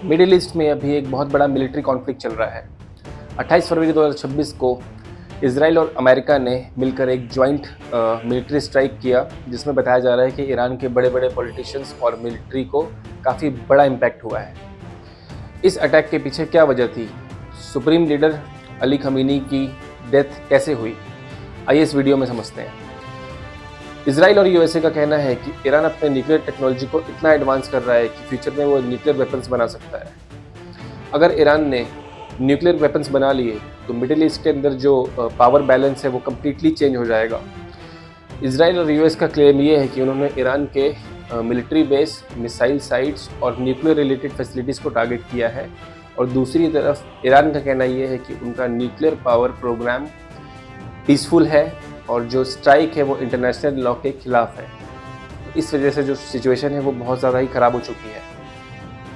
Middle east में अभी एक बहुत बड़ा मिलिट्री कॉन्फ्लिक्ट चल रहा है। 28 फरवरी 2026 को इसराइल और अमेरिका ने मिलकर एक जॉइंट मिलिट्री स्ट्राइक किया, जिसमें बताया जा रहा है कि ईरान के बड़े बड़े पॉलिटिशियंस और मिलिट्री को काफ़ी बड़ा इम्पैक्ट हुआ है। इस अटैक के पीछे क्या वजह थी, सुप्रीम लीडर अली खमीनी की डेथ कैसे हुई, आइए इस वीडियो में समझते हैं। इसराइल और यूएसए का कहना है कि ईरान अपने न्यूक्लियर टेक्नोलॉजी को इतना एडवांस कर रहा है कि फ्यूचर में वो न्यूक्लियर वेपन्स बना सकता है। अगर ईरान ने न्यूक्लियर वेपन्स बना लिए तो मिडिल ईस्ट के अंदर जो पावर बैलेंस है वो कम्प्लीटली चेंज हो जाएगा। इसराइल और यूएस का क्लेम ये है कि उन्होंने ईरान के मिलिट्री बेस, मिसाइल साइट्स और न्यूक्लियर रिलेटेड फैसिलिटीज़ को टारगेट किया है, और दूसरी तरफ ईरान का कहना ये है कि उनका न्यूक्लियर पावर प्रोग्राम पीसफुल है और जो स्ट्राइक है वो इंटरनेशनल लॉ के खिलाफ है। इस वजह से जो सिचुएशन है वो बहुत ज़्यादा ही ख़राब हो चुकी है।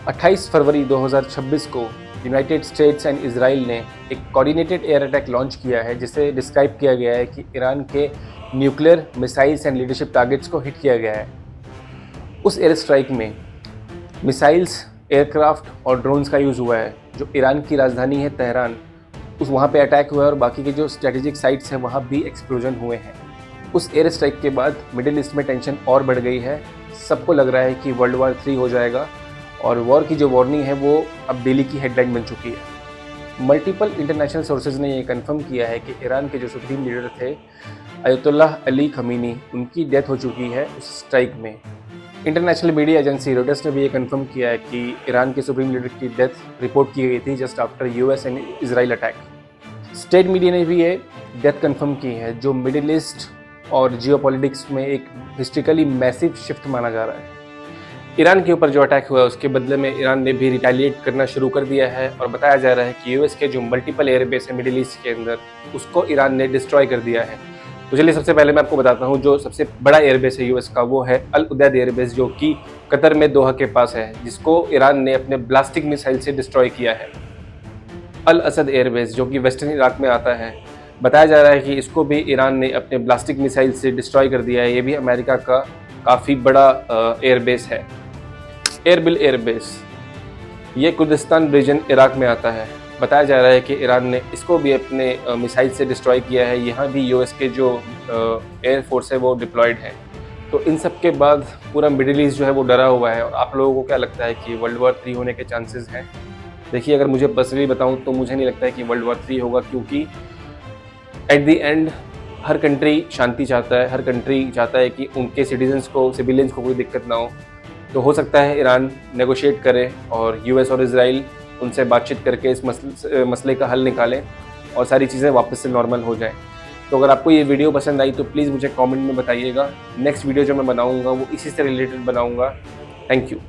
28 फरवरी 2026 को यूनाइटेड स्टेट्स एंड इसराइल ने एक कोऑर्डिनेटेड एयर अटैक लॉन्च किया है, जिसे डिस्क्राइब किया गया है कि ईरान के nuclear missiles and leadership targets को हिट किया गया है। उस एयर स्ट्राइक में मिसाइल्स, एयरक्राफ्ट और ड्रोन्स का यूज़ हुआ है। जो ईरान की राजधानी है तेहरान, वहाँ पे अटैक हुआ है, और बाकी के जो स्ट्रेटेजिक साइट्स हैं वहाँ भी एक्सप्लोजन हुए हैं। उस एयर स्ट्राइक के बाद मिडिल ईस्ट में टेंशन और बढ़ गई है। सबको लग रहा है कि वर्ल्ड वॉर 3 हो जाएगा, और वॉर की जो वार्निंग है वो अब डेली की हेडलाइन बन चुकी है। मल्टीपल इंटरनेशनल सोर्सेज ने ये कंफर्म किया है कि ईरान के जो सुप्रीम लीडर थे अयतुल्लाह अली खमीनी, उनकी डेथ हो चुकी है उस स्ट्राइक में। इंटरनेशनल मीडिया एजेंसी रॉयटर्स ने भी ये कंफर्म किया है कि ईरान के सुप्रीम लीडर की डेथ रिपोर्ट की गई थी just after US and Israel attack. State media ने भी ये डेथ कंफर्म की है, जो मिडिल ईस्ट और जियोपॉलिटिक्स में एक हिस्ट्रिकली मैसिव शिफ्ट माना जा रहा है। ईरान के ऊपर जो अटैक हुआ है उसके बदले में ईरान ने भी रिटेलिएट करना शुरू कर दिया है, और बताया जा रहा है कि यूएस के जो मल्टीपल एयरबेस है मिडिल ईस्ट के अंदर, उसको ईरान ने डिस्ट्रॉय कर दिया है। तो चलिए सबसे पहले मैं आपको बताता हूँ, जो सबसे बड़ा एयरबेस है यूएस का वो है अल उदैद एयरबेस, जो कि कतर में दोहा के पास है, जिसको ईरान ने अपने ब्लास्टिक मिसाइल से डिस्ट्रॉय किया है। अल असद एयरबेस, जो कि वेस्टर्न इराक में आता है, बताया जा रहा है कि इसको भी ईरान ने अपने ब्लास्टिक मिसाइल से डिस्ट्रॉय कर दिया है। ये भी अमेरिका का काफ़ी बड़ा एयरबेस है। एरबिल एयरबेस, ये कुर्दिस्तान रीजन इराक में आता है। बताया जा रहा है कि ईरान ने इसको भी अपने मिसाइल से डिस्ट्रॉय किया है। यहाँ भी यूएस के जो एयर फोर्स है वो डिप्लॉयड है। तो इन सब के बाद पूरा मिडिल ईस्ट जो है वो डरा हुआ है। और आप लोगों को क्या लगता है कि वर्ल्ड वॉर 3 होने के चांसेस हैं? देखिए, अगर मुझे पर्सनली बताऊं तो मुझे नहीं लगता है कि वर्ल्ड वॉर 3 होगा, क्योंकि एट द एंड हर कंट्री शांति चाहता है। हर कंट्री चाहता है कि उनके सिटीजन्स को, सिविलियंस को कोई दिक्कत ना हो। तो हो सकता है ईरान नेगोशिएट करे और यूएस और इसराइल उनसे बातचीत करके इस मसले का हल निकालें और सारी चीज़ें वापस से नॉर्मल हो जाएं। तो अगर आपको ये वीडियो पसंद आई तो प्लीज़ मुझे कमेंट में बताइएगा। नेक्स्ट वीडियो जो मैं बनाऊंगा वो इसी से रिलेटेड बनाऊंगा। Thank you.